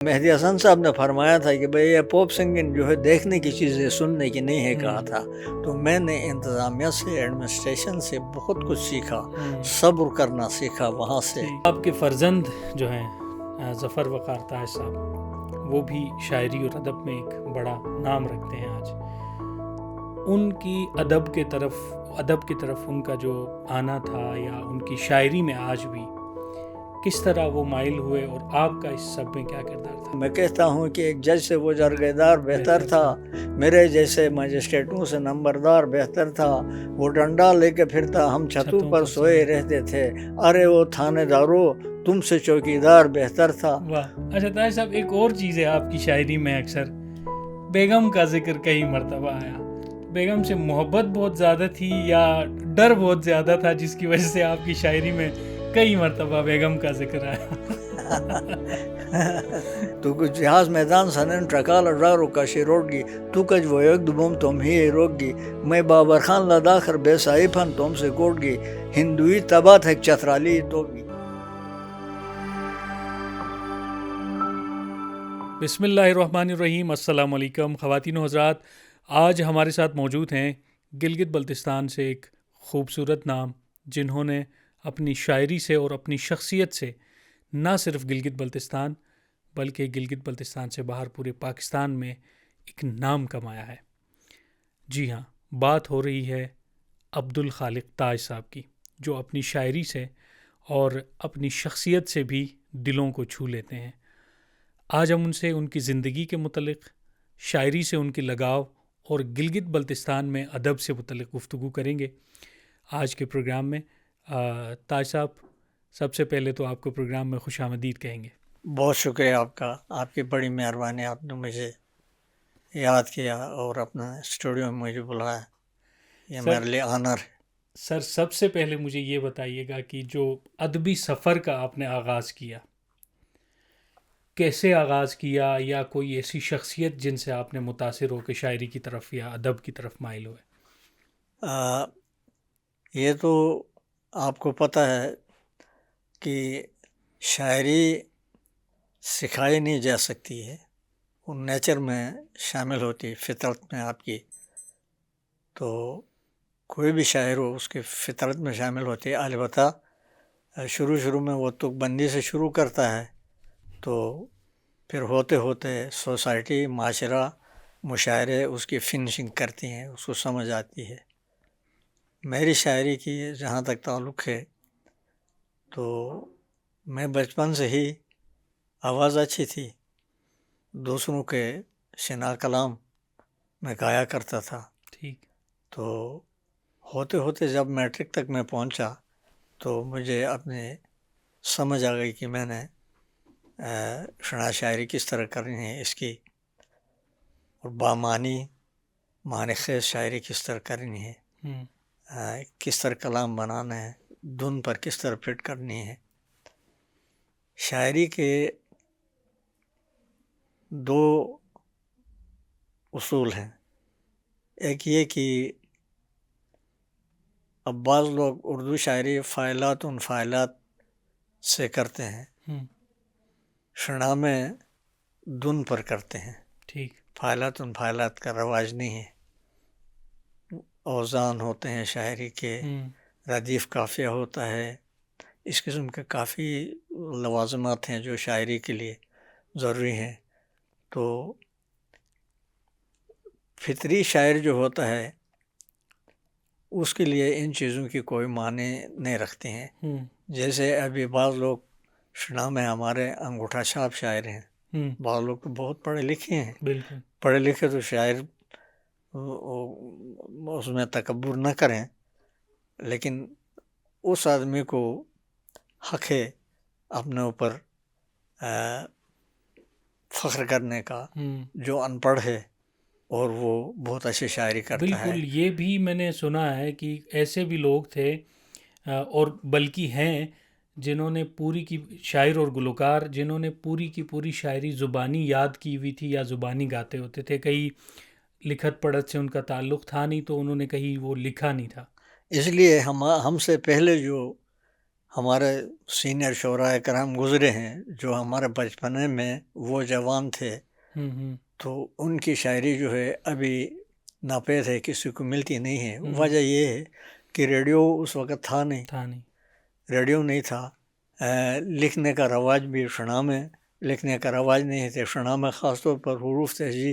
مہدی حسن صاحب نے فرمایا تھا کہ بھئی یہ پاپ سنگنگ جو ہے دیکھنے کی چیز ہے، سننے کی نہیں ہے کہا تھا. تو میں نے انتظامیہ سے، ایڈمنسٹریشن سے بہت کچھ سیکھا، صبر کرنا سیکھا وہاں سے. آپ کے فرزند جو ہیں ظفر وقار تاج صاحب، وہ بھی شاعری اور ادب میں ایک بڑا نام رکھتے ہیں آج. ان کی ادب کی طرف ان کا جو آنا تھا یا ان کی شاعری میں آج بھی کس طرح وہ مائل ہوئے، اور آپ کا اس سب میں کیا کردار تھا؟ میں کہتا ہوں کہ ایک جج سے وہ جرگیدار بہتر تھا، میرے جیسے مجسٹریٹوں سے نمبردار بہتر تھا. وہ ڈنڈا لے کے پھرتا، ہم چھتوں پر سوئے رہتے تھے. ارے وہ تھانے دارو، تم سے چوکیدار بہتر تھا. واہ. اچھا تاج صاحب، ایک اور چیز ہے آپ کی شاعری میں اکثر بیگم کا ذکر کئی مرتبہ آیا. بیگم سے محبت بہت زیادہ تھی یا ڈر بہت زیادہ تھا جس کی وجہ سے آپ کی شاعری میں کئی مرتبہ بیگم کا ذکر آیا؟ تو کچھ جہاز میدان سنن ٹرکال ڈارو کشی روڈگی تو کچھ وہ ایک دبوم تم ہی روگی میں بابر خان لداخر بے سائفن تم سے کوٹگی ہندوی تبات ہے چترالی توگی. بسم اللہ الرحمن الرحیم. السلام علیکم خواتین و حضرات. آج ہمارے ساتھ موجود ہیں گلگت بلتستان سے ایک خوبصورت نام، جنہوں نے اپنی شاعری سے اور اپنی شخصیت سے نہ صرف گلگت بلتستان بلکہ گلگت بلتستان سے باہر پورے پاکستان میں ایک نام کمایا ہے. جی ہاں، بات ہو رہی ہے عبدالخالق تاج صاحب کی، جو اپنی شاعری سے اور اپنی شخصیت سے بھی دلوں کو چھو لیتے ہیں. آج ہم ان سے ان کی زندگی کے متعلق، شاعری سے ان کی لگاؤ اور گلگت بلتستان میں ادب سے متعلق گفتگو کریں گے آج کے پروگرام میں. تاج صاحب، سب سے پہلے تو آپ کو پروگرام میں خوش آمدید کہیں گے. بہت شکریہ آپ کا، آپ کی بڑی مہربانی، آپ نے مجھے یاد کیا اور اپنا اسٹوڈیو میں مجھے بلایا، یہ میرے لیے آنر ہے. سر، سب سے پہلے مجھے یہ بتائیے گا کہ جو ادبی سفر کا آپ نے آغاز کیا، کیسے آغاز کیا، یا کوئی ایسی شخصیت جن سے آپ نے متاثر ہو کے شاعری کی طرف یا ادب کی طرف مائل ہوئے؟ یہ تو آپ کو پتہ ہے کہ شاعری سکھائی نہیں جا سکتی ہے، وہ نیچر میں شامل ہوتی، فطرت میں آپ کی. تو کوئی بھی شاعر ہو اس کی فطرت میں شامل ہوتی ہے. البتہ شروع میں وہ تک بندی سے شروع کرتا ہے، تو پھر ہوتے ہوتے سوسائٹی، معاشرہ، مشاعرے اس کی فنشنگ کرتی ہیں، اس کو سمجھ آتی ہے. میری شاعری کی جہاں تک تعلق ہے تو میں بچپن سے ہی آواز اچھی تھی، دوسروں کے شنا کلام میں گایا کرتا تھا. ٹھیک. تو ہوتے ہوتے جب میٹرک تک میں پہنچا تو مجھے اپنے سمجھ آ گئی کہ میں نے شنا شاعری کس طرح کرنی ہے اس کی، اور معنی خیز شاعری کس طرح کرنی ہے، کس طرح کلام بنانا ہے، دھن پر کس طرح فٹ کرنی ہے. شاعری کے دو اصول ہیں. ایک یہ کہ اب بعض لوگ اردو شاعری فاعلات ان فاعلات سے کرتے ہیں، شنا میں دھن پر کرتے ہیں. ٹھیک. فاعلات ان فاعلات کا رواج نہیں ہے. اوزان ہوتے ہیں شاعری کے، ردیف قافیہ ہوتا ہے، اس قسم کے کافی لوازمات ہیں جو شاعری کے لیے ضروری ہیں. تو فطری شاعر جو ہوتا ہے اس کے لیے ان چیزوں کی کوئی معنی نہیں رکھتے ہیں. جیسے ابھی بعض لوگ شنا میں ہمارے انگوٹھا چھاپ شاعر ہیں، بعض لوگ تو بہت پڑھے لکھے ہیں. بالکل. پڑھے لکھے تو شاعر اس میں تکبر نہ کریں، لیکن اس آدمی کو حق ہے اپنے اوپر فخر کرنے کا جو ان پڑھ ہے اور وہ بہت اچھی شاعری کرتا ہے. بالکل. یہ بھی میں نے سنا ہے کہ ایسے بھی لوگ تھے اور بلکہ ہیں جنہوں نے پوری کی شاعر اور گلوکار جنہوں نے پوری کی پوری شاعری زبانی یاد کی ہوئی تھی یا زبانی گاتے ہوتے تھے. کہیں لکھت پڑھت سے ان کا تعلق تھا نہیں، تو انہوں نے کہیں وہ لکھا نہیں تھا. اس لیے ہم سے پہلے جو ہمارے سینئر شعراء کرام گزرے ہیں جو ہمارے بچپنے میں وہ جوان تھے، تو ان کی شاعری جو ہے ابھی ناپید ہے، کسی کو ملتی نہیں ہے۔ وجہ یہ ہے کہ ریڈیو اس وقت تھا نہیں، ریڈیو نہیں تھا، لکھنے کا رواج بھی شنا میں لکھنے کا رواج نہیں تھے۔ شنا میں خاص طور پر حروف تہجی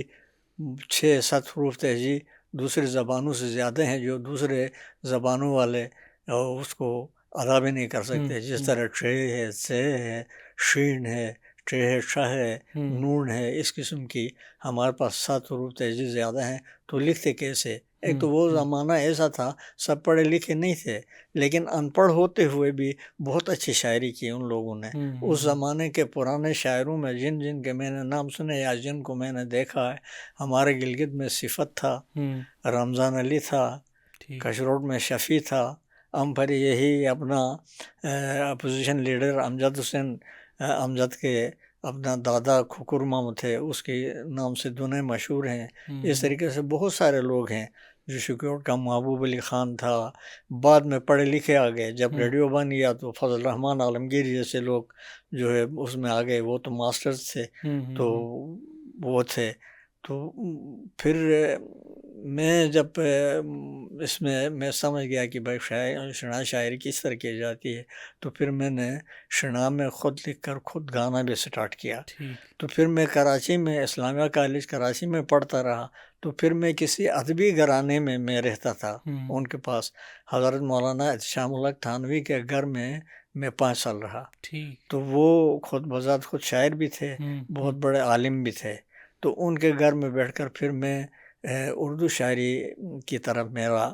6-7 حروف تہجی دوسری زبانوں سے زیادہ ہیں، جو دوسرے زبانوں والے اس کو ادا بھی نہیں کر سکتے، جس طرح ٹھے ہے، سے ہے، شین ہے، ٹھے ہے، ش ہے، نون ہے، اس قسم کی ہمارے پاس 7 حروف تہجی زیادہ ہیں، تو لکھتے کیسے؟ ایک تو وہ زمانہ ایسا تھا، سب پڑھے لکھے نہیں تھے، لیکن ان پڑھ ہوتے ہوئے بھی بہت اچھی شاعری کی ان لوگوں نے۔ اس زمانے کے پرانے شاعروں میں جن کے میں نے نام سنے یا جن کو میں نے دیکھا ہے، ہمارے گلگت میں صفت تھا، رمضان علی تھا، کشروٹ میں شفیع تھا، پر یہی اپنا اپوزیشن لیڈر امجد حسین، امجد کے اپنا دادا کھکر مام تھے، اس کے نام سے دونوں مشہور ہیں۔ اس طریقے سے بہت سارے لوگ ہیں، جو شکیوٹ کا محبوب علی خان تھا، بعد میں پڑھے لکھے آ گئے۔ جب ریڈیو بن گیا تو فضل الرحمان عالمگیر جیسے لوگ جو ہے اس میں آ گئے، وہ تو ماسٹرز تھے، تو وہ تھے۔ تو پھر میں جب اس میں سمجھ گیا کہ بھائی شنا شاعری کس طرح کی جاتی ہے، تو پھر میں نے شنا میں خود لکھ کر خود گانا بھی سٹارٹ کیا۔ تو پھر میں کراچی میں اسلامیہ کالج کراچی میں پڑھتا رہا، تو پھر میں کسی ادبی گھرانے میں رہتا تھا، ان کے پاس حضرت مولانا احتشام الحق تھانوی کے گھر میں 5 سال رہا۔ تو وہ خود بذات خود شاعر بھی تھے، بہت بڑے عالم بھی تھے، تو ان کے گھر میں بیٹھ کر پھر میں اردو شاعری کی طرف میرا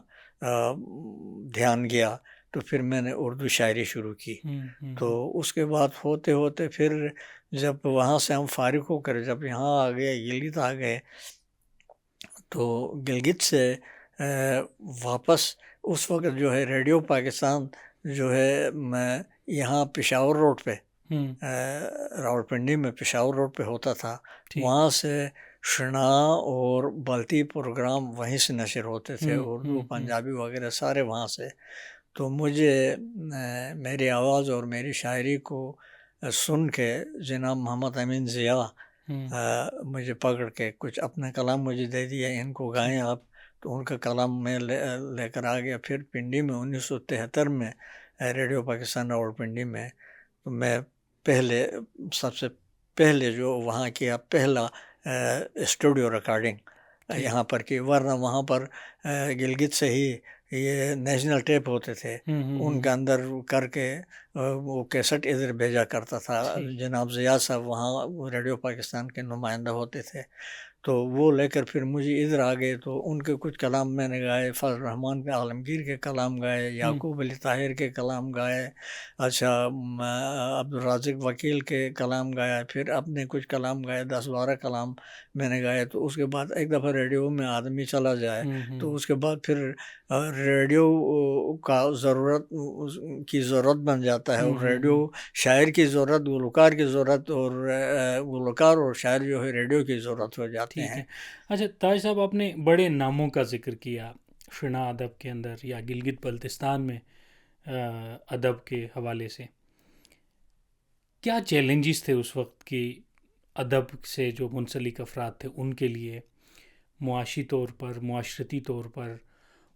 دھیان گیا، تو پھر میں نے اردو شاعری شروع کی۔ تو اس کے بعد ہوتے ہوتے پھر جب وہاں سے ہم فارغ ہو کر جب یہاں آ گئے، گلگت آ گئے، تو گلگت سے واپس اس وقت جو ہے ریڈیو پاکستان جو ہے میں یہاں پشاور روڈ پہ راولپنڈی میں پشاور روڈ پہ ہوتا تھا، وہاں سے شنا اور بلتی پروگرام وہیں سے نشر ہوتے تھے، اردو پنجابی وغیرہ سارے وہاں سے۔ تو مجھے میری آواز اور میری شاعری کو سن کے جناب محمد امین ضیاء مجھے پکڑ کے کچھ اپنا کلام مجھے دے دیا، ان کو گائیں آپ، تو ان کا کلام میں لے کر آ گیا۔ پھر پنڈی میں 1973 میں ریڈیو پاکستان راولپنڈی میں تو میں سب سے پہلے جو وہاں کیا پہلا اسٹوڈیو ریکارڈنگ یہاں پر کی، ورنہ وہاں پر گلگت سے ہی یہ نیشنل ٹیپ ہوتے تھے، ان کے اندر کر کے وہ کیسٹ ادھر بھیجا کرتا تھا۔ جناب ضیاء صاحب وہاں ریڈیو پاکستان کے نمائندہ ہوتے تھے، تو وہ لے کر پھر مجھے ادھر آ گئے، تو ان کے کچھ کلام میں نے گائے، فضل الرحمان کے عالمگیر کے کلام گائے، یعقوب علی طاہر کے کلام گائے، اچھا عبدالرازق وکیل کے کلام گایا، پھر اپنے کچھ کلام گائے، 10-12 کلام میں نے گائے۔ تو اس کے بعد ایک دفعہ ریڈیو میں آدمی چلا جائے تو اس کے بعد پھر ریڈیو کا کی ضرورت بن جاتا ہے، اور ریڈیو شاعر کی ضرورت، گلوکار کی ضرورت، اور گلوکار اور شاعر جو ہے ریڈیو کی ضرورت ہو جاتے ہیں۔ اچھا تاج صاحب، آپ نے بڑے ناموں کا ذکر کیا شنا ادب کے اندر یا گلگت بلتستان میں ادب کے حوالے سے، کیا چیلنجز تھے اس وقت کی ادب سے جو منسلک افراد تھے ان کے لیے، معاشی طور پر، معاشرتی طور پر،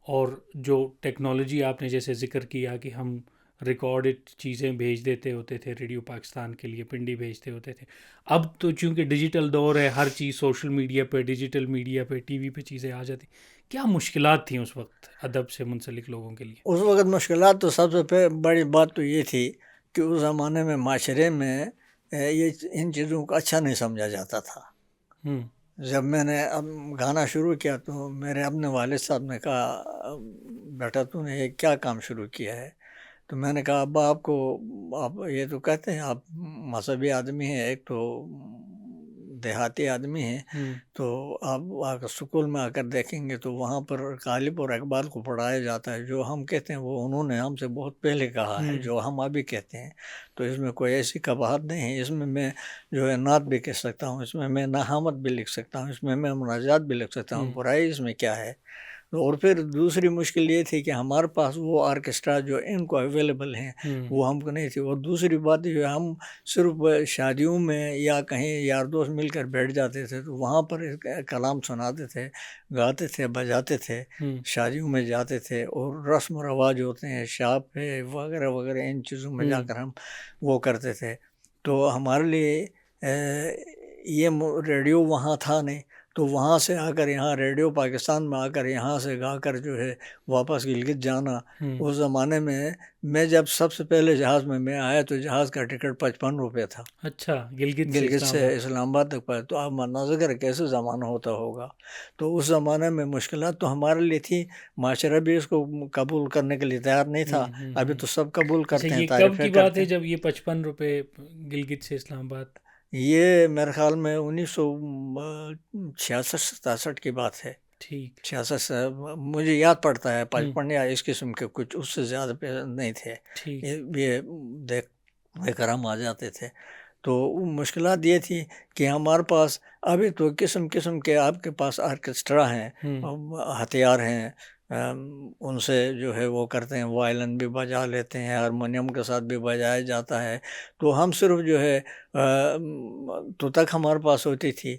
اور جو ٹیکنالوجی آپ نے جیسے ذکر کیا کہ ہم ریکارڈڈ چیزیں بھیج دیتے ہوتے تھے ریڈیو پاکستان کے لیے، پنڈی بھیجتے ہوتے تھے، اب تو چونکہ ڈیجیٹل دور ہے، ہر چیز سوشل میڈیا پہ، ڈیجیٹل میڈیا پہ، ٹی وی پہ چیزیں آ جاتی، کیا مشکلات تھیں اس وقت ادب سے منسلک لوگوں کے لیے؟ اس وقت مشکلات تو سب سے بڑی بات تو یہ تھی کہ اس زمانے میں معاشرے میں یہ ان چیزوں کو اچھا نہیں سمجھا جاتا تھا۔ جب میں نے اب گانا شروع کیا تو میرے اپنے والد صاحب نے کہا، بیٹا تو نے یہ کیا کام شروع کیا ہے؟ تو میں نے کہا، ابا آپ یہ تو کہتے ہیں آپ مذہبی آدمی ہیں، ایک تو دیہاتی آدمی ہیں، تو آپ اسکول میں آ کر دیکھیں گے تو وہاں پر غالب اور اقبال کو پڑھایا جاتا ہے، جو ہم کہتے ہیں وہ انہوں نے ہم سے بہت پہلے کہا ہے، جو ہم ابھی کہتے ہیں، تو اس میں کوئی ایسی قباحت نہیں ہے، اس میں جو ہے نعت بھی کہہ سکتا ہوں، اس میں نحامت بھی لکھ سکتا ہوں، اس میں مناجات بھی لکھ سکتا ہوں، برائی اس میں کیا ہے؟ اور پھر دوسری مشکل یہ تھی کہ ہمارے پاس وہ آرکیسٹرا جو ان کو اویلیبل ہیں وہ ہم کو نہیں تھی. اور دوسری بات جو ہے ہم صرف شادیوں میں یا کہیں یار دوست مل کر بیٹھ جاتے تھے تو وہاں پر کلام سناتے تھے, گاتے تھے, بجاتے تھے, شادیوں میں جاتے تھے, اور رسم و رواج ہوتے ہیں شاپ پہ وغیرہ وغیرہ, ان چیزوں میں جا کر ہم وہ کرتے تھے. تو ہمارے لیے یہ ریڈیو وہاں تھا نہیں, تو وہاں سے آ کر یہاں ریڈیو پاکستان میں آ کر یہاں سے گا کر جو ہے واپس گلگت جانا. اس زمانے میں جب سب سے پہلے جہاز میں آیا تو جہاز کا ٹکٹ 55 روپے تھا. اچھا, گلگت سے اسلام آباد تک پہنچا. تو آپ اندازہ کریں کیسے زمانہ ہوتا ہوگا. تو اس زمانے میں مشکلات تو ہمارے لیے تھی, معاشرہ بھی اس کو قبول کرنے کے لیے تیار نہیں تھا. ابھی تو سب قبول کرتے ہیں, یہ کب تعریفیں کی بات کرتے ہے ہیں. جب یہ 55 روپے گلگت سے اسلام آباد؟ یہ میرے خیال میں 1966-67 کی بات ہے. ٹھیک, 66 مجھے یاد پڑتا ہے, 55 یا اس قسم کے کچھ, اس سے زیادہ نہیں تھے. ٹھیک, یہ دیکھ کر ہم آ جاتے تھے. تو مشکلات یہ تھی کہ ہمارے پاس ابھی تو قسم قسم کے آپ کے پاس آرکیسٹرا ہیں, ہتھیار ہیں, ان سے جو ہے وہ کرتے ہیں, وائلن بھی بجا لیتے ہیں, ہارمونیم کے ساتھ بھی بجایا جاتا ہے. تو ہم صرف جو ہے تو تک ہمارے پاس ہوتی تھی,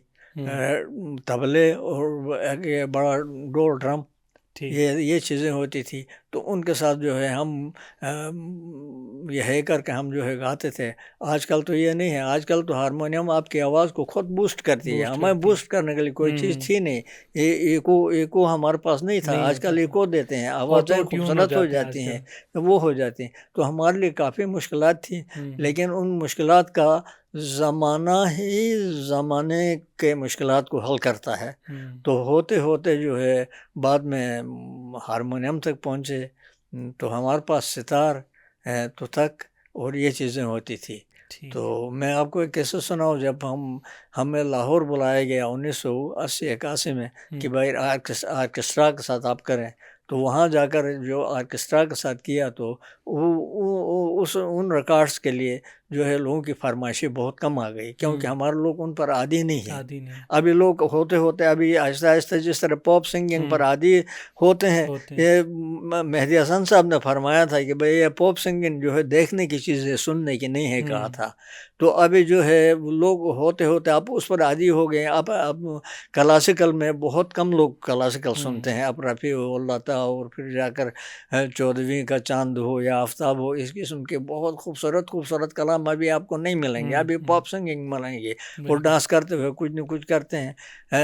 طبلے اور ایک بڑا ڈول ڈرم, یہ چیزیں ہوتی تھی. تو ان کے ساتھ جو ہے ہم یہ ہے کر کے ہم جو ہے گاتے تھے. آج کل تو یہ نہیں ہے, آج کل تو ہارمونیم آپ کی آواز کو خود بوسٹ کرتی ہے. ہمیں بوسٹ کرنے کے لیے کوئی چیز تھی نہیں, ایکو ہمارے پاس نہیں تھا. آج کل ایکو دیتے ہیں, آوازیں خوبصورت ہو جاتی ہیں, وہ ہو جاتی ہیں. تو ہمارے لیے کافی مشکلات تھی, لیکن ان مشکلات کا زمانے کے مشکلات کو حل کرتا ہے. تو ہوتے ہوتے جو ہے بعد میں ہارمونیم تک پہنچے, تو ہمارے پاس ستار تو تک اور یہ چیزیں ہوتی تھی. تو میں آپ کو ایک قصہ سناؤں, جب ہمیں لاہور بلایا گیا 1980-81 میں کہ بھائی آرکیسٹرا کے ساتھ آپ کریں, تو وہاں جا کر جو آرکیسٹرا کے ساتھ کیا تو ان ریکارڈز کے لیے جو ہے لوگوں کی فرمائشی بہت کم آ گئی, کیونکہ ہمارے لوگ ان پر عادی نہیں ہیں. ابھی لوگ ہوتے ہوتے ابھی آہستہ آہستہ جس طرح پاپ سنگنگ پر عادی ہوتے ہیں, یہ مہدی حسن صاحب نے فرمایا تھا کہ بھئی یہ پاپ سنگنگ جو ہے دیکھنے کی چیز ہے, سننے کی نہیں ہے, کہا تھا. تو ابھی جو ہے لوگ ہوتے ہوتے آپ اس پر عادی ہو گئے. اب کلاسیکل میں بہت کم لوگ کلاسیکل سنتے ہیں. اب رفیع اللہ تعالیٰ اور پھر جا کر 14ویں کا چاند ہو یا آفتاب ہو, اس قسم کے بہت خوبصورت کلام ابھی آپ کو نہیں ملیں گے. ابھی پاپ سنگنگ ملیں گے اور ڈانس کرتے ہوئے کچھ نہ کچھ کرتے ہیں.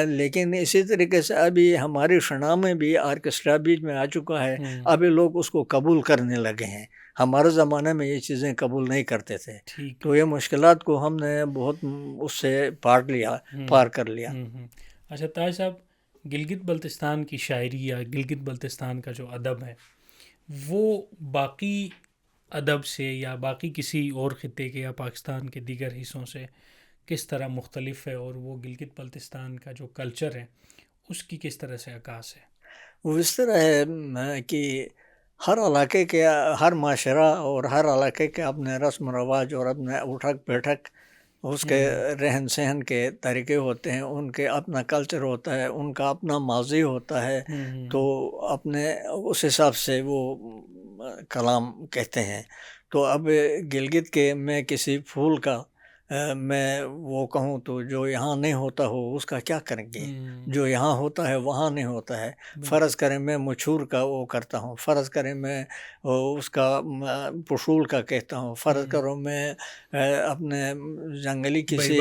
لیکن اسی طریقے سے ابھی ہماری شنا میں بھی آرکیسٹرا بیچ میں آ چکا ہے. ابھی لوگ اس کو قبول کرنے لگے ہیں. ہمارے زمانے میں یہ چیزیں قبول نہیں کرتے تھے. تو یہ مشکلات کو ہم نے بہت اس سے پار کر لیا. اچھا تاج صاحب, گلگت بلتستان کی شاعری یا گلگت بلتستان کا جو ادب ہے وہ باقی ادب سے یا باقی کسی اور خطے کے یا پاکستان کے دیگر حصوں سے کس طرح مختلف ہے, اور وہ گلگت بلتستان کا جو کلچر ہے اس کی کس طرح سے عکاس ہے؟ وہ اس طرح ہے کہ ہر علاقے کے, ہر معاشرہ اور ہر علاقے کے اپنے رسم و رواج اور اپنے اٹھک بیٹھک, اس کے رہن سہن کے طریقے ہوتے ہیں, ان کے اپنا کلچر ہوتا ہے, ان کا اپنا ماضی ہوتا ہے. تو اپنے اس حساب سے وہ کلام کہتے ہیں. تو اب گلگت کے میں کسی پھول کا میں وہ کہوں تو جو یہاں نہیں ہوتا ہو اس کا کیا کریں گے, جو یہاں ہوتا ہے وہاں نہیں ہوتا ہے. فرض کریں میں مچھور کا وہ کرتا ہوں, فرض کریں میں اس کا پشول کا کہتا ہوں, فرض کرو میں اپنے جنگلی کسی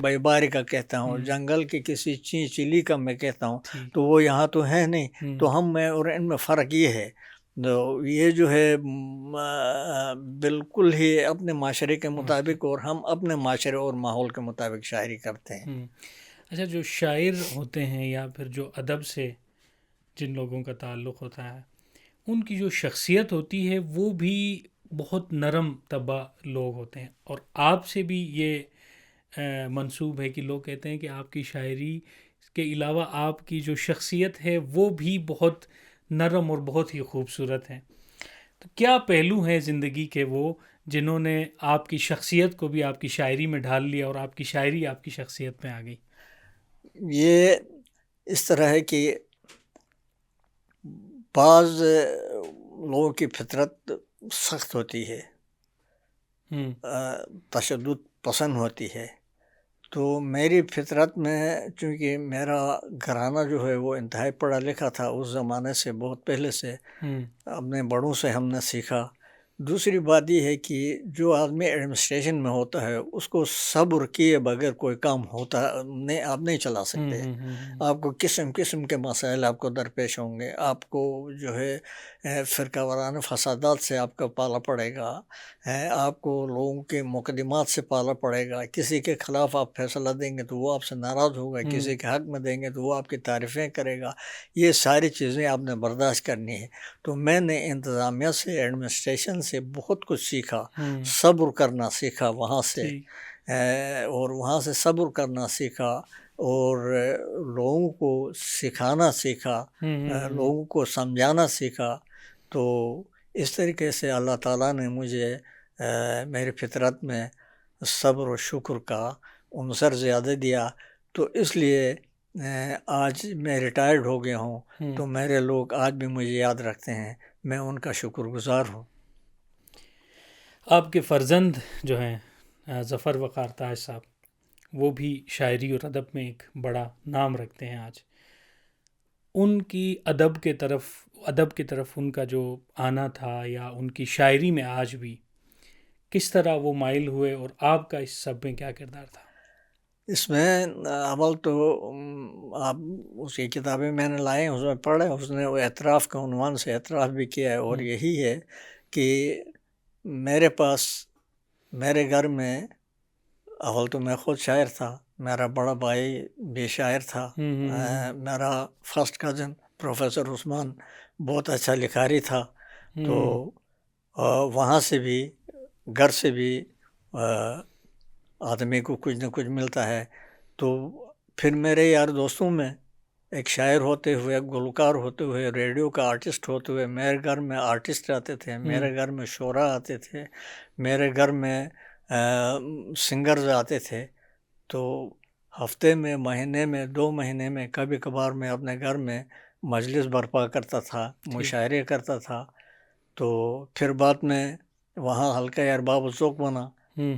بیباری کا کہتا ہوں, جنگل کی کسی چیلی کا میں کہتا ہوں. تو وہ یہاں تو ہے نہیں. تو ہم میں اور ان میں فرق یہ ہے. تو یہ جو ہے بالکل ہی اپنے معاشرے کے مطابق, اور ہم اپنے معاشرے اور ماحول کے مطابق شاعری کرتے ہیں. اچھا, جو شاعر ہوتے ہیں یا پھر جو ادب سے جن لوگوں کا تعلق ہوتا ہے ان کی جو شخصیت ہوتی ہے وہ بھی بہت نرم طبع لوگ ہوتے ہیں, اور آپ سے بھی یہ منسوب ہے کہ لوگ کہتے ہیں کہ آپ کی شاعری کے علاوہ آپ کی جو شخصیت ہے وہ بھی بہت نرم اور بہت ہی خوبصورت ہے. تو کیا پہلو ہیں زندگی کے وہ جنہوں نے آپ کی شخصیت کو بھی آپ کی شاعری میں ڈھال لیا اور آپ کی شاعری آپ کی شخصیت میں آ گئی؟ یہ اس طرح ہے کہ بعض لوگوں کی فطرت سخت ہوتی ہے، تشدد پسند ہوتی ہے، تو میری فطرت میں چونکہ میرا گھرانہ جو ہے وہ انتہائی پڑھا لکھا تھا اس زمانے سے، بہت پہلے سے اپنے بڑوں سے ہم نے سیکھا۔ دوسری بات یہ ہے کہ جو آدمی ایڈمنسٹریشن میں ہوتا ہے اس کو صبر کیے بغیر کوئی کام ہوتا نہیں، آپ نہیں چلا سکتے۔ آپ کو قسم قسم کے مسائل آپ کو درپیش ہوں گے، آپ کو جو ہے فرقہ وارانہ فسادات سے آپ کا پالا پڑے گا، آپ کو لوگوں کے مقدمات سے پالا پڑے گا، کسی کے خلاف آپ فیصلہ دیں گے تو وہ آپ سے ناراض ہوگا، کسی کے حق میں دیں گے تو وہ آپ کی تعریفیں کرے گا، یہ ساری چیزیں آپ نے برداشت کرنی ہے۔ تو میں نے انتظامیہ سے، ایڈمنسٹریشن سے بہت کچھ سیکھا، صبر کرنا سیکھا وہاں سے، اور وہاں سے صبر کرنا سیکھا، اور لوگوں کو سکھانا سیکھا، لوگوں کو سمجھانا سیکھا۔ تو اس طریقے سے اللہ تعالیٰ نے مجھے میری فطرت میں صبر و شکر کا عنصر زیادہ دیا، تو اس لیے آج میں ریٹائرڈ ہو گیا ہوں تو میرے لوگ آج بھی مجھے یاد رکھتے ہیں، میں ان کا شکر گزار ہوں۔ آپ کے فرزند جو ہیں ظفر وقار تاج صاحب، وہ بھی شاعری اور ادب میں ایک بڑا نام رکھتے ہیں آج۔ ان کی ادب کے طرف ان کا جو آنا تھا یا ان کی شاعری میں آج بھی کس طرح وہ مائل ہوئے، اور آپ کا اس سب میں کیا کردار تھا؟ اس میں اول تو آپ اس کی کتابیں میں نے لائیں، اس میں پڑھے، اس نے وہ اعتراف کے عنوان سے اعتراف بھی کیا ہے، اور یہی ہے کہ میرے پاس، میرے گھر میں اول تو میں خود شاعر تھا، میرا بڑا بھائی بھی شاعر تھا، میرا فرسٹ کزن پروفیسر عثمان بہت اچھا لکھاری تھا، تو وہاں سے بھی، گھر سے بھی آدمی کو کچھ نہ کچھ ملتا ہے۔ تو پھر میرے یار دوستوں میں ایک شاعر ہوتے ہوئے، ایک گلوکار ہوتے ہوئے، ریڈیو کا آرٹسٹ ہوتے ہوئے، میرے گھر میں آرٹسٹ آتے تھے، میرے گھر میں شعراء آتے تھے، میرے گھر میں سنگرز آتے تھے، تو ہفتے میں، مہینے میں، 2 مہینے میں کبھی کبھار میں اپنے گھر میں مجلس برپا کرتا تھا، مشاعرے کرتا تھا۔ تو پھر بعد میں وہاں حلقہ ارباب الذوق بنا،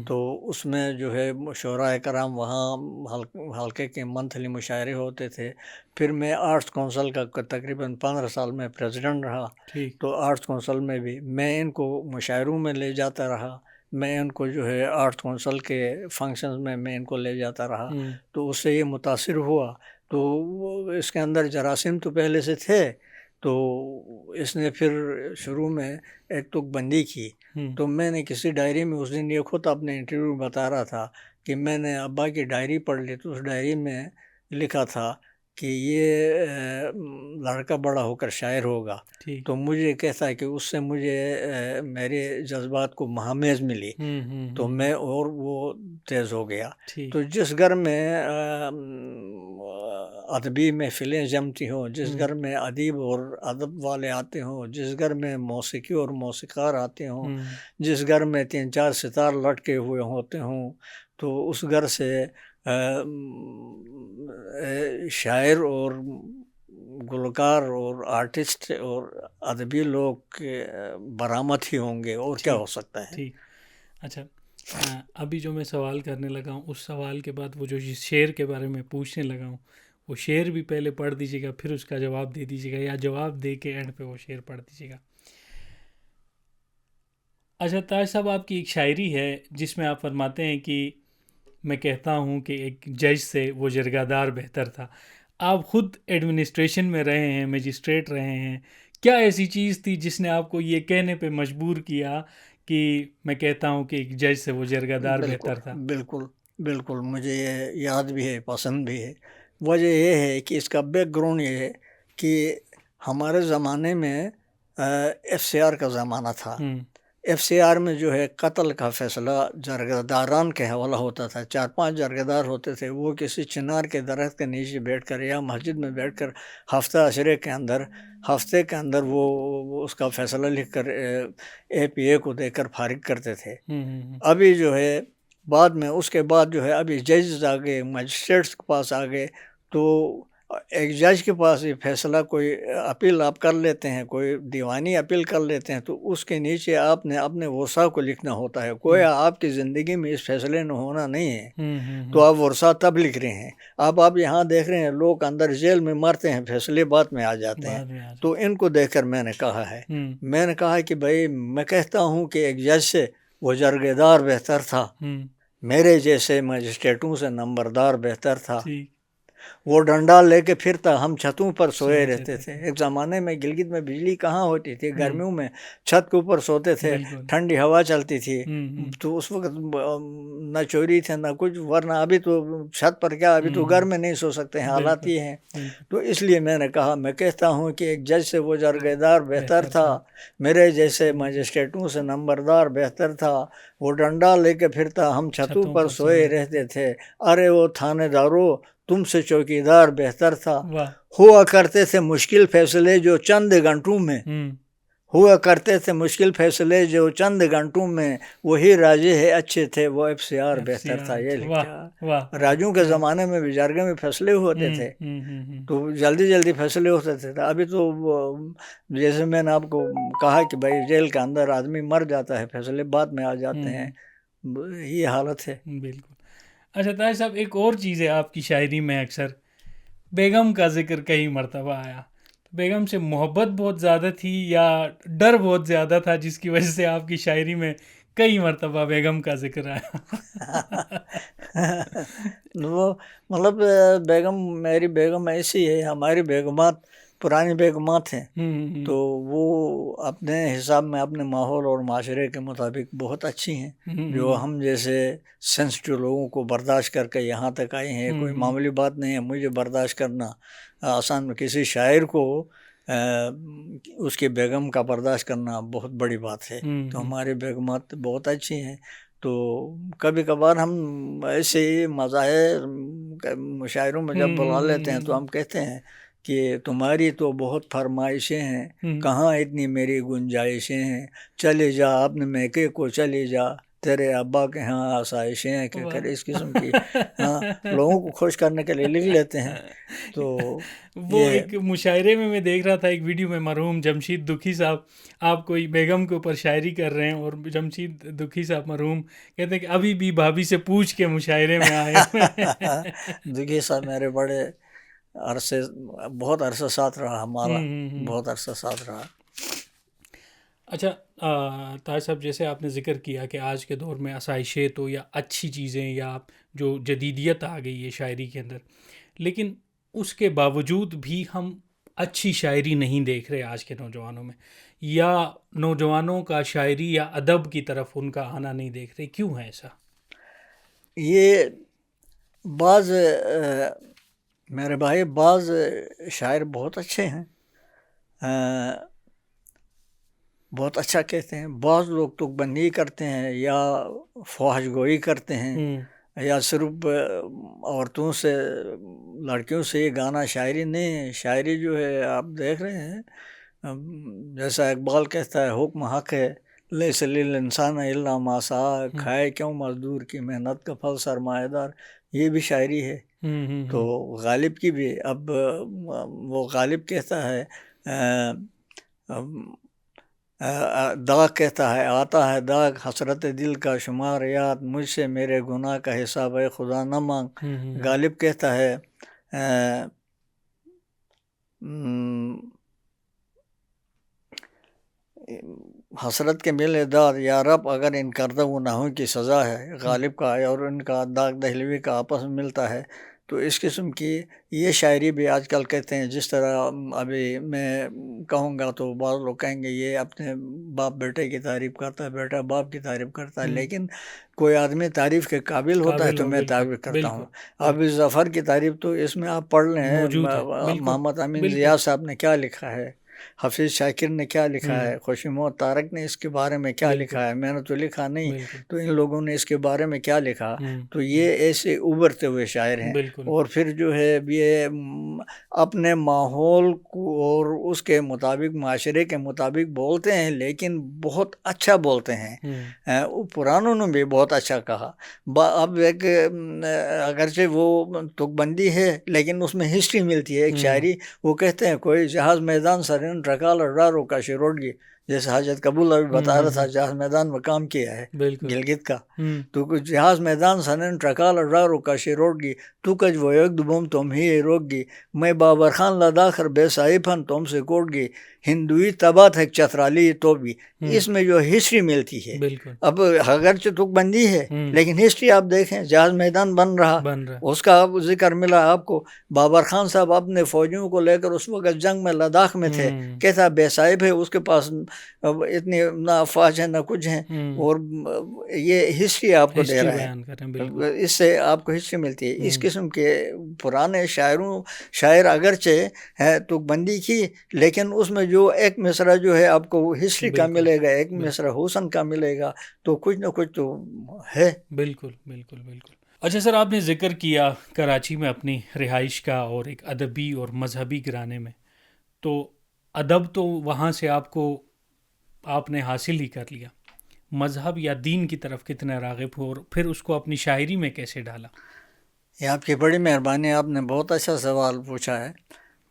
تو اس میں جو ہے شعراء کرام وہاں حلقے کے منتھلی مشاعرے ہوتے تھے۔ پھر میں آرٹس کونسل کا تقریباً 15 سال میں پریزیڈنٹ رہا، تو آرٹس کونسل میں بھی میں ان کو مشاعروں میں لے جاتا رہا، میں ان کو جو ہے آرٹس کونسل کے فنکشنز میں ان کو لے جاتا رہا، تو اس سے یہ متاثر ہوا۔ تو اس کے اندر جراثیم تو پہلے سے تھے، تو اس نے پھر شروع میں ایک تک بندی کی۔ تو میں نے کسی ڈائری میں اس دن یہ خود اپنے انٹرویو میں بتا رہا تھا کہ میں نے ابا کی ڈائری پڑھ لی، تو اس ڈائری میں لکھا تھا کہ یہ لڑکا بڑا ہو کر شاعر ہوگا، تو مجھے کہتا ہے کہ اس سے مجھے میرے جذبات کو مہمیز ملی، تو میں اور وہ تیز ہو گیا۔ تو جس گھر میں ادبی محفلیں جمتی ہوں، جس گھر میں ادیب اور ادب والے آتے ہوں، جس گھر میں موسیقی اور موسیقار آتے ہوں، جس گھر میں 3-4 ستار لٹکے ہوئے ہوتے ہوں، تو اس گھر سے شاعر اور گلوکار اور آرٹسٹ اور ادبی لوگ برآمد ہی ہوں گے، اور کیا ہو سکتا ہے۔ ٹھیک، اچھا، ابھی جو میں سوال کرنے لگا ہوں، اس سوال کے بعد وہ جو شعر کے بارے میں پوچھنے لگا ہوں، وہ شعر بھی پہلے پڑھ دیجیے گا، پھر اس کا جواب دے دیجیے گا، یا جواب دے کے اینڈ پہ وہ شعر پڑھ دیجیے گا۔ اچھا تاج صاحب، آپ کی ایک شاعری ہے جس میں آپ فرماتے ہیں کہ میں کہتا ہوں کہ ایک جج سے وہ جرگہ دار بہتر تھا۔ آپ خود ایڈمنسٹریشن میں رہے ہیں، مجسٹریٹ رہے ہیں، کیا ایسی چیز تھی جس نے آپ کو یہ کہنے پہ مجبور کیا کہ میں کہتا ہوں کہ ایک جج سے وہ جرگہ دار بہتر تھا؟ بالکل مجھے یہ یاد بھی ہے، پسند بھی ہے۔ وجہ یہ ہے کہ اس کا بیک گراؤنڈ یہ ہے کہ ہمارے زمانے میں ایف سی آر کا زمانہ تھا۔ ایف سی آر میں جو ہے قتل کا فیصلہ جرگہ داران کے حوالہ ہوتا تھا، 4-5 جرگہ دار ہوتے تھے، وہ کسی چنار کے درخت کے نیچے بیٹھ کر یا مسجد میں بیٹھ کر ہفتے کے اندر وہ اس کا فیصلہ لکھ کر اے پی اے کو دے کر فارغ کرتے تھے۔ ابھی جو ہے بعد میں، اس کے بعد جو ہے ابھی ججز آ گئے، مجسٹریٹس کے پاس آ گئے، تو ایک جج کے پاس یہ فیصلہ کوئی اپیل آپ کر لیتے ہیں، کوئی دیوانی اپیل کر لیتے ہیں، تو اس کے نیچے آپ نے اپنے ورثاء کو لکھنا ہوتا ہے. کوئی آپ کی زندگی میں اس فیصلے نے ہونا نہیں ہے تو آپ ورثاء تب لکھ رہے ہیں. آپ یہاں دیکھ رہے ہیں لوگ اندر جیل میں مرتے ہیں، فیصلے بعد میں آ جاتے ہیں. تو ان کو دیکھ کر میں نے کہا ہے، میں نے کہا کہ بھائی میں کہتا ہوں کہ ایک جج سے وہ جرگیدار بہتر تھا، میرے جیسے مجسٹریٹوں سے نمبردار بہتر تھا. وہ ڈنڈا لے کے پھرتا، ہم چھتوں پر سوئے رہتے تھے. ایک زمانے میں گلگت میں بجلی کہاں ہوتی تھی، گرمیوں میں چھت کے اوپر سوتے تھے، ٹھنڈی ہوا چلتی تھی، تو اس وقت نہ چوری تھے نہ کچھ. ورنہ ابھی تو چھت پر کیا، ابھی تو گھر میں نہیں سو سکتے ہیں، حالات یہ ہیں. تو اس لیے میں نے کہا، میں کہتا ہوں کہ ایک جج سے وہ جرگیدار بہتر تھا، میرے جیسے مجسٹریٹوں سے نمبردار بہتر تھا. وہ ڈنڈا لے کے پھرتا، ہم چھتوں پر سوئے رہتے تھے. ارے وہ تھانے دارو، تم سے چوکیدار بہتر تھا. ہوا کرتے تھے مشکل فیصلے جو چند گھنٹوں میں، ہوا کرتے تھے مشکل فیصلے جو چند گھنٹوں میں، وہی راجے ہے اچھے تھے، وہ FCR بہتر تھا. یہ لکھا. راجوں کے زمانے میں بھی جرگے میں فیصلے ہوتے تھے تو جلدی جلدی فیصلے ہوتے تھے. ابھی تو جیسے میں نے آپ کو کہا کہ بھائی جیل کے اندر آدمی مر جاتا ہے، فیصلے بعد میں آ جاتے ہیں. یہ حالت ہے. بالکل. اچھا طاہر صاحب، ایک اور چیز ہے آپ کی شاعری میں، اکثر بیگم کا ذکر کئی مرتبہ آیا. بیگم سے محبت بہت زیادہ تھی یا ڈر بہت زیادہ تھا جس کی وجہ سے آپ کی شاعری میں کئی مرتبہ بیگم کا ذکر آیا؟ وہ مطلب بیگم، میری بیگم ایسی ہے، ہماری بیگمات پرانی بیگمات ہیں تو وہ اپنے حساب میں اپنے ماحول اور معاشرے کے مطابق بہت اچھی ہیں. جو ہم جیسے سینسٹیو لوگوں کو برداشت کر کے یہاں تک آئی ہیں، کوئی معمولی بات نہیں ہے. مجھے برداشت کرنا آسان، کسی شاعر کو اس کی بیگم کا برداشت کرنا بہت بڑی بات ہے. تو ہماری بیگمات بہت اچھی ہیں. تو کبھی کبھار ہم ایسے ہی مظاہر مشاعروں میں جب بلا لیتے ہیں تو ہم کہتے ہیں کہ تمہاری تو بہت فرمائشیں ہیں، کہاں اتنی میری گنجائشیں ہیں. چلے جا اپنے میکے کو، چلے جا تیرے ابا کے ہاں آسائشیں ہیں. کہ اس قسم کی لوگوں کو خوش کرنے کے لیے لکھ لیتے ہیں. تو وہ ایک مشاعرے میں دیکھ رہا تھا، ایک ویڈیو میں مرحوم جمشید دکھی صاحب آپ کوئی بیگم کے اوپر شاعری کر رہے ہیں، اور جمشید دکھی صاحب مرحوم کہتے ہیں کہ ابھی بھی بھابھی سے پوچھ کے مشاعرے میں آئے. دکھی صاحب میرے بڑے عرصے، بہت عرصہ ساتھ رہا ہمارا، بہت عرصہ ساتھ رہا. اچھا طاہر صاحب، جیسے آپ نے ذکر کیا کہ آج کے دور میں آسائشیں تو یا اچھی چیزیں یا جو جدیدیت آ گئی ہے شاعری کے اندر، لیکن اس کے باوجود بھی ہم اچھی شاعری نہیں دیکھ رہے آج کے نوجوانوں میں، یا نوجوانوں کا شاعری یا ادب کی طرف ان کا آنا نہیں دیکھ رہے. کیوں ہے ایسا؟ یہ بعض میرے بھائی، بعض شاعر بہت اچھے ہیں، بہت اچھا کہتے ہیں. بعض لوگ تک بندی کرتے ہیں یا فحش گوئی کرتے ہیں، یا صرف عورتوں سے، لڑکیوں سے یہ گانا شاعری نہیں ہے. شاعری جو ہے آپ دیکھ رہے ہیں، جیسا اقبال کہتا ہے، حکم حق ہے لیس للانسان الا ما سعی، کھائے کیوں مزدور کی محنت کا پھل سرمایہ دار. یہ بھی شاعری ہے. تو غالب کی بھی، اب وہ غالب کہتا ہے، داغ کہتا ہے، آتا ہے داغ حسرت دل کا شمار یاد، مجھ سے میرے گناہ کا حساب اے خدا نہ مانگ. غالب کہتا ہے حسرت کے ملے داد یا رب، اگر ان کردہ گناہوں کی سزا ہے. غالب کا اور ان کا داغ دہلوی کا آپس میں ملتا ہے. تو اس قسم کی یہ شاعری بھی آج کل کہتے ہیں. جس طرح ابھی میں کہوں گا تو بعض لوگ کہیں گے یہ اپنے باپ بیٹے کی تعریف کرتا ہے، بیٹا باپ کی تعریف کرتا ہے. لیکن کوئی آدمی تعریف کے قابل ہوتا ہے تو میں تعریف کرتا ہوں. ابھی ظفر کی تعریف تو اس میں آپ پڑھ لیں، محمد امین ضیاء صاحب نے کیا لکھا ہے. حفیظ شاکر نے کیا لکھا ہے، خوشی محمد طارق نے اس کے بارے میں کیا لکھا ہے، میں نے تو لکھا نہیں، تو ان لوگوں نے اس کے بارے میں کیا لکھا، تو یہ ایسے ابھرتے ہوئے شاعر ہیں، اور پھر جو ہے یہ اپنے ماحول کو اور اس کے مطابق، معاشرے کے مطابق بولتے ہیں، لیکن بہت اچھا بولتے ہیں۔ پرانوں نے بھی بہت اچھا کہا۔ اب ایک اگرچہ وہ تک بندی ہے لیکن اس میں ہسٹری ملتی ہے، ایک شاعری وہ کہتے ہیں کوئی جہاز میدان سرن رکال ڈارو کا شروڑگی، جیسے حاجت قبول ابھی بتا رہا تھا جہاز میدان میں کام کیا ہے گلگت کا، تو جہاز میدان سنن ٹرکال ڈارو کا شروڑگی تو کج وہ ایک دبوم تم ہی روگی میں بابر خان لداخر بے صاحبن تم سے کوٹ گی ہندوئی تبات ہے چترالی تو بھی۔ اس میں جو ہسٹری ملتی ہے، اب اگرچہ تک بندی ہے لیکن ہسٹری آپ دیکھیں، جہاز میدان بن رہا، اس کا ذکر ملا آپ کو۔ بابر خان صاحب اپنے فوجیوں کو لے کر اس وقت جنگ میں لداخ میں تھے، کہتا بے صاحب ہے، اس کے پاس اتنی نہ افواج ہیں نہ کچھ ہیں، اور یہ ہسٹری آپ کو دے رہا ہے، اس سے آپ کو ہسٹری ملتی ہے۔ اس قسم کے پرانے شاعر اگرچہ ہے تک بندی کی، لیکن اس میں جو ایک مصرع جو ہے آپ کو ہسٹری کا ملے گا، ایک مصرع حسن کا ملے گا، تو کچھ نہ کچھ تو ہے۔ بالکل بالکل بالکل۔ اچھا سر، آپ نے ذکر کیا کراچی میں اپنی رہائش کا اور ایک ادبی اور مذہبی گھرانے میں، تو ادب تو وہاں سے آپ نے حاصل ہی کر لیا، مذہب یا دین کی طرف کتنا راغب ہو، اور پھر اس کو اپنی شاعری میں کیسے ڈالا؟ یہ آپ کی بڑی مہربانی، آپ نے بہت اچھا سوال پوچھا ہے۔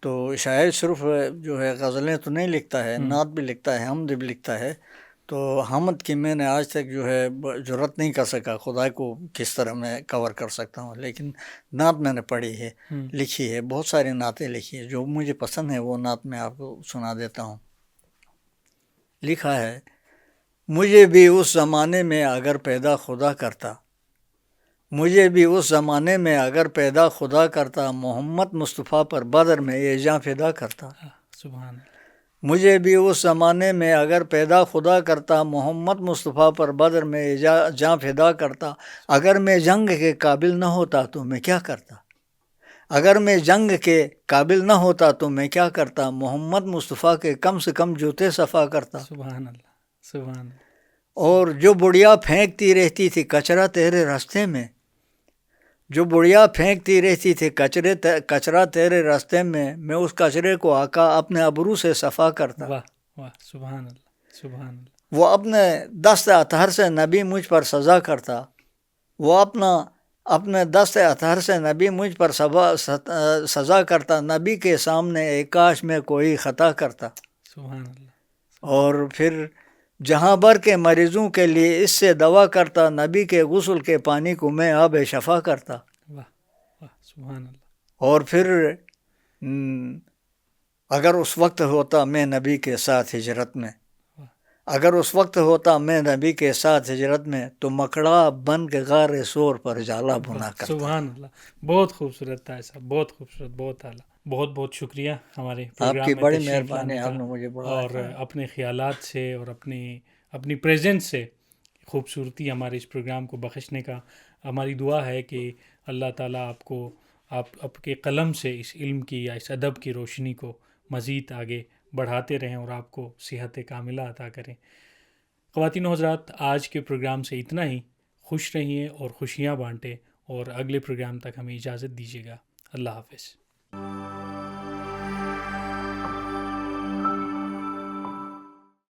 تو شاعر صرف جو ہے غزلیں تو نہیں لکھتا ہے، نعت بھی لکھتا ہے، حمد بھی لکھتا ہے۔ تو حمد کی میں نے آج تک جو ہے جرات نہیں کر سکا، خدا کو کس طرح میں کور کر سکتا ہوں، لیکن نعت میں نے پڑھی ہے، لکھی ہے، بہت ساری نعتیں لکھی ہے، جو مجھے پسند ہے وہ نعت میں آپ کو سنا دیتا ہوں۔ لکھا ہے: مجھے بھی اس زمانے میں اگر پیدا خدا کرتا، مجھے بھی اس زمانے میں اگر پیدا خدا کرتا، محمد مصطفیٰ پر بدر میں یہ جاں فدا کرتا۔ سبحان۔ مجھے بھی اس زمانے میں اگر پیدا خدا کرتا، محمد مصطفیٰ پر بدر میں یہ جاں فدا کرتا۔ اگر میں جنگ کے قابل نہ ہوتا تو میں کیا کرتا، اگر میں جنگ کے قابل نہ ہوتا تو میں کیا کرتا، محمد مصطفیٰ کے کم سے کم جوتے صفا کرتا۔ سبحان اللہ، سبحان اللہ۔ اور جو بڑھیا پھینکتی رہتی تھی کچرا تیرے راستے میں، جو بڑھیا پھینکتی رہتی تھی کچرا تیرے راستے میں اس کچرے کو آقا اپنے ابرو سے صفا کرتا۔ واہ واہ، سبحان اللہ، سبحان اللہ۔ وہ اپنے دست اطہر سے نبی مجھ پر سزا کرتا، وہ اپنے دست اطہر سے نبی مجھ پر سزا کرتا، نبی کے سامنے ایک کاش میں کوئی خطا کرتا۔ سبحان اللہ۔ اور پھر جہاں بھر کے مریضوں کے لیے اس سے دوا کرتا، نبی کے غسل کے پانی کو میں آب شفا کرتا۔ واہ واہ، سبحان اللہ۔ اور پھر اگر اس وقت ہوتا میں نبی کے ساتھ ہجرت میں، اگر اس وقت ہوتا میں نبی کے ساتھ ہجرت میں، تو مکڑا بن کے غار سور پر جالا بنا کرتا۔ سبحان اللہ، بہت خوبصورت تھا ایسا، بہت خوبصورت، بہت اعلیٰ۔ بہت بہت شکریہ ہمارے پروگرام آپ کی میں بڑی تشریف مہربانی، لانے آپ نے کا، مجھے بڑا اور اپنے خیالات سے اور اپنی پریزنس سے خوبصورتی ہمارے اس پروگرام کو بخشنے کا۔ ہماری دعا ہے کہ اللہ تعالیٰ آپ کے قلم سے اس علم کی یا اس ادب کی روشنی کو مزید آگے بڑھاتے رہیں اور آپ کو صحت کاملہ عطا کریں۔ خواتین و حضرات، آج کے پروگرام سے اتنا ہی۔ خوش رہیے اور خوشیاں بانٹیں، اور اگلے پروگرام تک ہمیں اجازت دیجیے گا۔ اللہ حافظ۔